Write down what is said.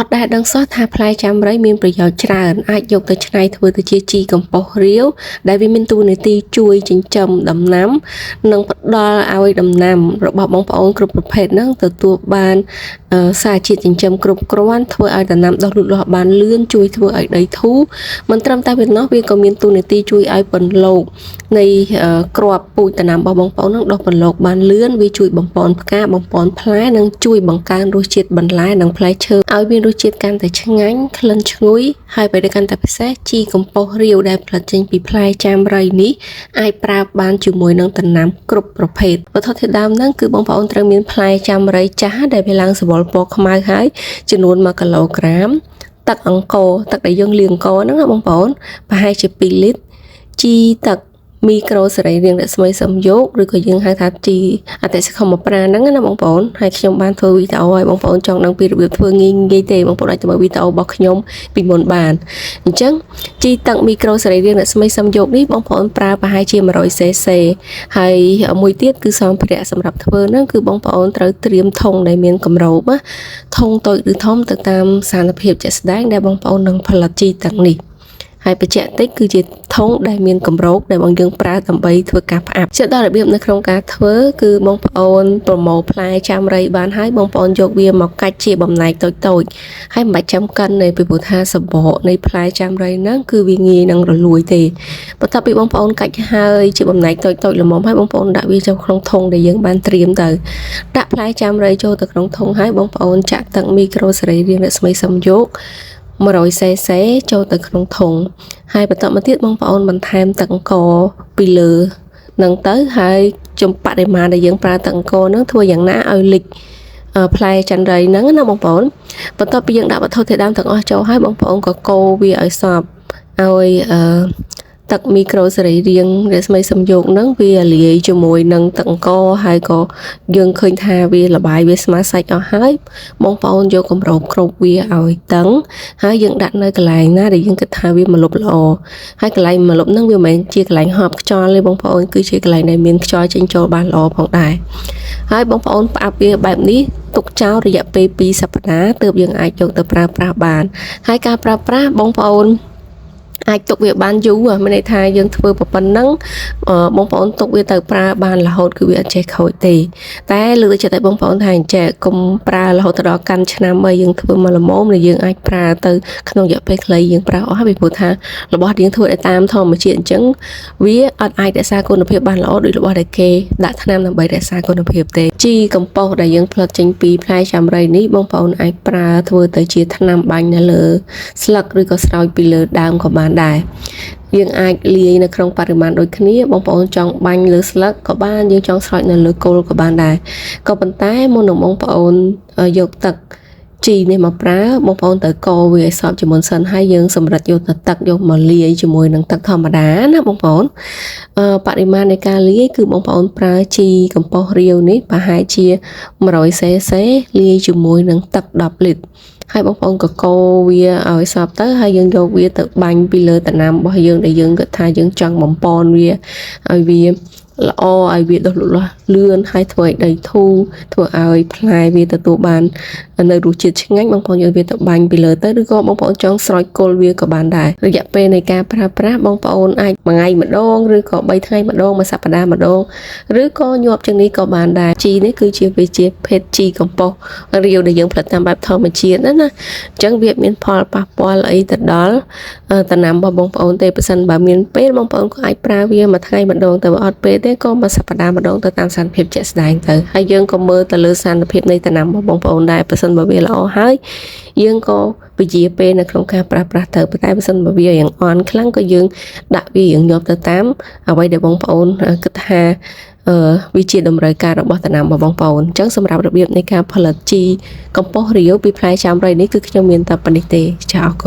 អត់ដែលដឹងសោះថាផ្លែចាំរៃមានប្រយោជន៍ច្រើនអាចយកទៅច្នៃធ្វើទៅជាជីកំប៉ុស្តរាវដែលវាមានតួនាទីជួយចិញ្ចឹមដំណាំនិងផ្ដល់ឲ្យដំណាំរបស់បងប្អូនគ្រប់ប្រភេទហ្នឹងទទួលបានសារជាតិចិញ្ចឹមគ្រប់គ្រាន់ធ្វើឲ្យដំណាំដុះលូតលាស់បានលឿនជួយធ្វើឲ្យដីធូរមិនត្រឹមតែប៉ុណ្ណោះវាក៏មានតួនាទីជួយឲ្យពន្លកនៃគ្រាប់ពូជដំណាំរបស់បងប្អូនហ្នឹងដុះពន្លកបានលឿនវាជួយបំពន់ផ្កាបំពន់ផ្លែនិងជួយបង្កើនរសជាតិបន្លែនិងផ្លែឈើឲ្យមានរសជាតិកាន់តែឆ្ងាញ់ក្លិនឈ្ងុយហើយបើកាន់តែពិសេសជីកំប៉ុស្តរាវដែលផលិតចេញពីផ្លែចាមរៃនេះអាចប្រើបានជាមួយនឹងដំណាំគ្រប់ប្រភេទវត្ថុធាតុដើមហ្នឹងគឺបងប្អូនត្រូវមានផ្លែចាមរៃចាស់ដែលវាឡើងសវល់ពណ៌ខ្មៅហើយចំនួន1គីឡូក្រាមទឹកអង្ករទឹកដែលយើងលាងអង្ករហ្នឹងណាបងប្អូនប្រហែលជា2លីត្រជីទឹកមីក្រូសរីរាង្គរស្មីសំយោគឬក៏យើងហៅថាជីអតិសកុមប្រាហ្នឹងណាបងប្អូនហើយខ្ញុំបានធ្វើវីដេអូឲ្យបងប្អូនចង់ដឹងពីរបៀបធ្វើងាយទេបងប្អូនអាចទៅមើលវីដេអូរបស់ខ្ញុំពីមុនបានអញ្ចឹងជីទឹកមីក្រូសរីរាង្គរស្មីសំយោគនេះបងប្អូនប្រើប្រហែលជា100 cc ហើយមួយទៀតគឺសម្ភារៈសម្រាប់ធ្វើហ្នឹងគឺបងប្អូនត្រូវត្រៀមធុងដែលមានគម្របណាធុងតូចឬធំទៅតាមស្ថានភាពជាក់ស្ដែងដែលបងប្អូននឹងផលិតជីទឹកនេះហើយបច្ចៈតិចគឺជាធុងដែលមានគម្របដែលបងយើងប្រើដើម្បីធ្វើការផ្អាប់ជាដល់របៀបនៅក្នុងការធ្វើគឺបងប្អូនប្រមូលផ្លែចាមរៃបានហើយបងប្អូនយកវាមកកាច់ជាបំណែកតូចហើយមិនបាច់ចាំកិនទេពីព្រោះថាសបកនៃផ្លែចាមរៃហ្នឹងគឺវាងាយនឹងរលួយទេបន្ទាប់ពីបងប្អូនកាច់ហើយជាបំណែកតូចល្មមហើយបងប្អូនដាក់វាចូលក្នុងធុងដែលយើងបានត្រៀមទៅដាក់ផ្លែចាមរៃចូលទៅក្នុងធុងហើយបងប្អូនចាក់ទឹកមីក្រូសរីរាង្គរស្មីសំយោគ100 cc ចូលទៅក្នុងធុងហើយបន្តមកទៀតបងប្អូនបន្ថែមទឹកអង្ករពីលើនឹងទៅហើយចំបរិមាណដែលយើងប្រើទឹកអង្ករហ្នឹងធ្វើយ៉ាងណាឲ្យលិចផ្លែចាន់រៃហ្នឹងណាបងប្អូនបន្ទាប់ពីយើងដាក់វត្ថុធាតុដើមទាំងអស់ចូលហើយបងប្អូនក៏កូរវាឲ្យសព្វឲ្យទឹកមីក្រូសរីរាង្គរស្មីសំយោគហ្នឹងវាលាយជាមួយនឹងទឹកអង្ករហើយក៏យើងឃើញថាវាល្បាយវាស្មើសាច់អស់ហើយបងប្អូនយកគម្របគ្រប់វាឲ្យតឹងហើយយើងដាក់នៅកន្លែងណាដែលយើងគិតថាវាម្លប់ល្អហើយកន្លែងម្លប់ហ្នឹងវាមិនមែនជាកន្លែងហប់ខ្យល់ទេបងប្អូនគឺជាកន្លែងដែលមានខ្យល់ចេញចូលបានល្អផងដែរហើយបងប្អូនផ្អាប់វាបែបនេះទុកចោលរយៈពេល2សប្តាហ៍ទើបយើងអាចយកទៅប្រើប្រាស់បានហើយការប្រើប្រាស់បងប្អូនអាចទុកវាបានយូរមានន័យថាយើងធ្វើប៉ុណ្ណឹងបងប្អូនទុកវាទៅប្រើបានរហូតគឺវាអត់ចេះខូចទេតែលើកទឹកចិត្តឲ្យបងប្អូនថាអញ្ចេះកុំប្រើរហូតដល់កាន់ឆ្នាំហើយយើងធ្វើមកល្មមដែលយើងអាចប្រើទៅក្នុងរយៈពេលខ្លីយើងប្រើអស់ពីព្រោះថារបស់យើងធ្វើឲ្យតាមធម្មជាតិអញ្ចឹងវាអត់អាចរក្សាគុណភាពបានល្អដូចរបស់ដែលគេដាក់ថ្នាំដើម្បីរក្សាគុណភាពទេជីកំប៉ុស្តដែលយើងផលិតចេញពីផ្លែចាមរៃនេះបងប្អូនអាចប្រើធ្វើទៅជាថ្នាំបាញ់នៅលើស្លឹកឬក៏ស្រោចពីលើដើមក៏បានដែរយើងអាចលាយនៅក្នុងបរិមាណដូចគ្នាបងប្អូនចង់បាញ់លើស្លឹកក៏បានយើងចង់ស្រោចនៅលើគល់ក៏បានដែរក៏ប៉ុន្តែមុននឹងបងប្អូនយកទឹកជីនេះមកប្រើបងប្អូនត្រូវកូរវាឲ្យសព្វជាមុនសិនហើយយើងសម្រិតយកទៅទឹកយកមកលាយជាមួយនឹងទឹកធម្មតាណាបងប្អូនបរិមាណនៃការលាយគឺបងប្អូនប្រើជីកំប៉ុស្តរាវនេះប្រហែលជា100 cc លាយជាមួយនឹងទឹក10លីត្រហើយបងប្អូនក៏កូរវាឲ្យសព្វទៅហើយយើងយកវាទៅបាញ់ពីលើដំណាំរបស់យើងដែលយើងគិតថាយើងចង់បំពន់វាឲ្យវាល្អឲ្យវាដុះលូតលាស់លឿនហើយធ្វើឲ្យដីធូរធ្វើឲ្យផ្លែវាទទួលបាននៅរសជាតិឆ្ងាញ់បងប្អូនយកវាទៅបាញ់ពីលើទៅឬក៏បងប្អូនចង់ស្រោចគល់វាក៏បានដែររយៈពេលនៃការប្រើប្រាស់បងប្អូនអាចមួយថ្ងៃម្ដងឬក៏3ថ្ងៃម្ដងមួយសប្តាហ៍ម្ដងឬក៏ញាប់ជាងនេះក៏បានដែរជីនេះគឺជាវាជាភេទជីកំប៉ុស្តរាវដែលយើងផលិតតាមបែបធម្មជាតិណាអញ្ចឹងវាមានផលប៉ះពាល់អីទៅដល់ដំណាំរបស់បងប្អូនទេបើសិនបើមានពេលបងប្អូនក៏អាចប្រើវាមួយថ្ងៃម្ដងទៅអត់ពេលទេក៏មួយសប្តាហ៍ម្ដងទៅតាមស្ថានភាពជាក់ស្ដែងទៅហើយយើងក៏មើលទៅលើស្ថានភាពនៃដំណាំរបស់បងប្អូនដែរបើសិនបើវាល្អហើយយើងក៏វិជាពេលនៅក្នុងការប្រើប្រាស់ទៅតែបើសិនបើវាយ៉ាងអន់ខ្លាំងក៏យើងដាក់វាយ៉ាងញាប់ទៅតាមអ្វីដែលបងប្អូនគិតថាវាជាតម្រូវការរបស់ដំណាំរបស់បងប្អូនអញ្ចឹងសម្រាប់របៀបនៃការផលិតជីកំប៉ុស្តរាវពីផ្លែចាមរៃនេះគឺខ្ញុំមានតែប៉ុណ្្នេះទេចាអរគុណ